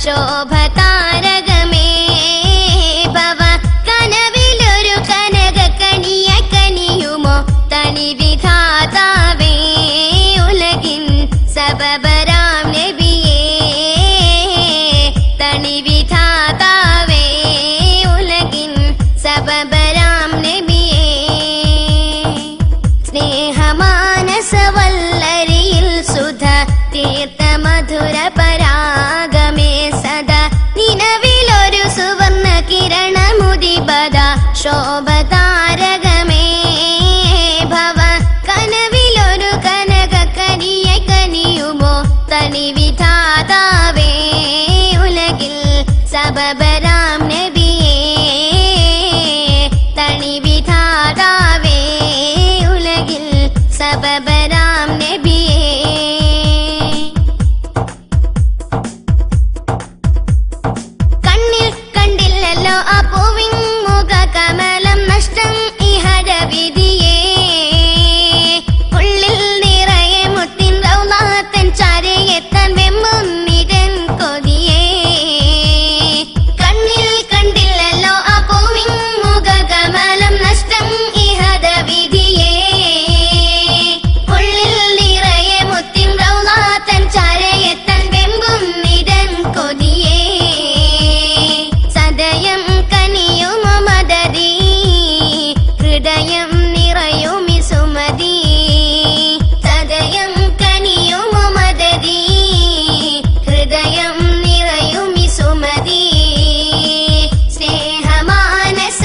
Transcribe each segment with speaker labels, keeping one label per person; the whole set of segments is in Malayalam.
Speaker 1: ശോഭതാരകമേ ഭവ കനവിലൊരു കനകക്കനിയ കനിയുമോ തനി വിധാതാവേ ഉലകിൻ സബബരാം നബിയേ തനി വിധാതാവേ ഉലകിൻ സബബരാം നബിയേ സ്നേഹമാനസവല്ലരിയിൽ സുധ തീർത്ത മധുര പരാഗമേ സദാ നിലവിലൊരു സുവർണ കിരണമുദിപദ ശോഭതാരകമേ ഭവ കനവിലൊരു കനകക്കനിയ കനിയുമോ തനി വിധാതാവേ ഉലകിൽ സബബരാം നബിയേ തനി വിധാതാവേ ഉലകിൽ സബബരാം നബിയേ കണ്ണിൽ കണ്ടില്ലല്ലോ ആ പൂവിൻ മുഖ കമലം നഷ്ടം ഇഹര വിധിയേ ഉള്ളിൽ നിറയെ മുത്തിൻ റൗളാത്തൻ ചാരയെത്താൻ വെമ്മുന്നിരൻ കൊതിയേ കണ്ണിൽ കണ്ടില്ലല്ലോ ആ പൂവിൻ മുഖ കമലം നഷ്ടം ഇഹര വിധിയേ ഉള്ളിൽ നിറയെ മുത്തിൻ റൗളാത്തൻ ചാരയെത്താൻ വെമ്പുന്നിരൻ കൊതിയേ സദയം കനിയുമോ മദദി ഹൃദയം നിറയുമി സുമതി സദയം കനിയുമോ മദദി ഹൃദയം നിറയുമി സുമതി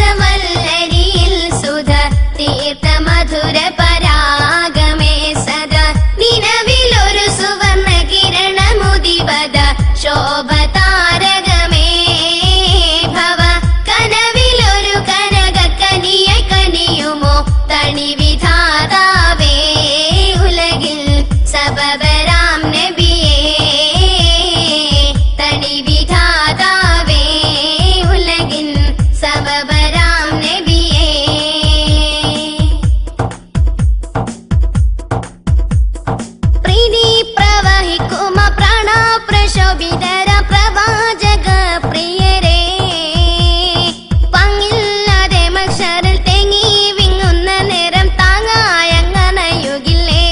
Speaker 1: സ്നേഹമാനസവല്ലരിയിൽ സുധ തീർത്ത മധുര പരാഗമേ സദാ നിലവിലൊരു സുവർണ കിരണമുദിപദ ശോഭതാരകമേ ഭവ കനവിലൊരു കനകക്കനിയ കനിയുമോ തനി വിധാതാവേ ഉലകിൽ സബബരാം നബിയേ തനി വിധാതാവേ ഉലകിൽ സബബരാം നബിയേ പ്രീതി പ്രവഹിക്കുമ പ്രാണ പ്രശോഭിതര പ്രവാചക പ്രിയരേ പങ്ങില്ലാതെ മക്ഷരിൽ തേങ്ങി വിങ്ങുന്ന നേരം താങ്ങായങ്ങനയുകില്ലേ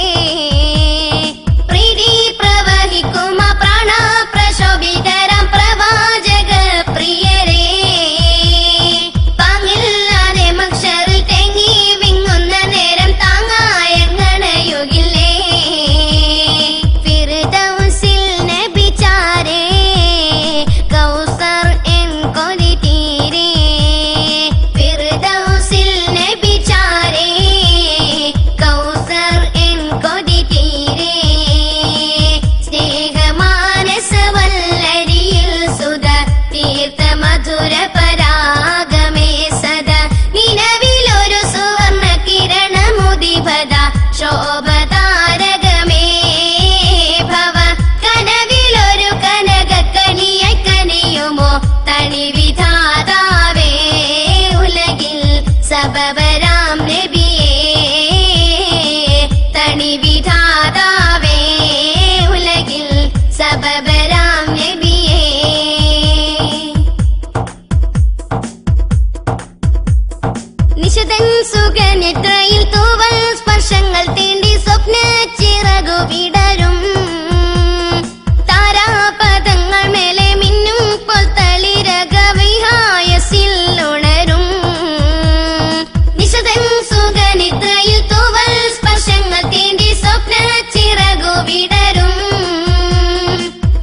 Speaker 1: പ്രീതി പ്രവഹിക്കുമ പ്രാണ പ്രശോഭിതര പ്രവാചക പ്രിയരേ പങ്ങില്ലാതെ മക്ഷരിൽ തേങ്ങി വിങ്ങുന്ന നേരം താങ്ങായങ്ങനയുകില്ലേ ഫിർദൗസിൽ നബി ചാരേ കൗസർ എൻ കൊതി തീരേ ഫിർദൗസിൽ നബി ചാരേ കൗസർ എൻ കൊതി തീരേ സ്നേഹമാനസവല്ലരിയിൽ സുധ തീർത്ത മധുര പരാഗമേ സദാ നിലവിലൊരു സുവർണ കിരണമുദിപദ ശോഭതാരകമേ ഭവ കനവിലൊരു കനകക്കനിയ കനിയുമോ തനി വിധാതാവേ ഉലകിൽ സബബരാം നബിയേ തനി വിധാതാവേ ഉലകിൽ സബബരാം നബിയേ നിശിതൻ സുഖനിദ്രയിൽ തൂവൽ സ്പർശങ്ങൾ തീണ്ടി സ്വപ്ന ചിറകു വിടരും താരാപദങ്ങൾ മേലെ മിന്നും പോൽ തളിരക വിഹായസിൽ ഉണരും നിശിതൻ സുഖനിദ്രയിൽ തൂവൽ സ്പർശങ്ങൾ തീണ്ടി സ്വപ്ന ചിറകു വിടരും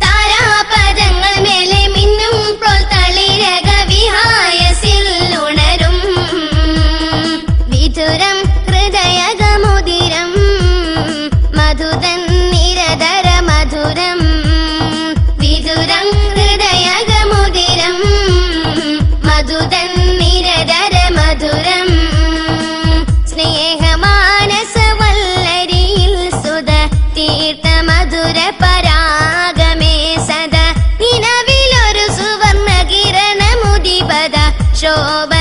Speaker 1: താരാപദങ്ങൾ മേലെ മിന്നും പോൽ തളിരക വിഹായസിൽ ഉണരും വിധുരം ഹൃദയകമുദിരം മധുതൻ നിരതര മധുരം വിധുരം ഹൃദയകമുദിരം മധുതൻ നിരതര മധുരം സ്നേഹമാനസവല്ലരിയിൽ സുധ തീർത്ത മധുര പരാഗമേ സദാ നിലവിലൊരു സുവർണ കിരണമുദിപദ ശോഭ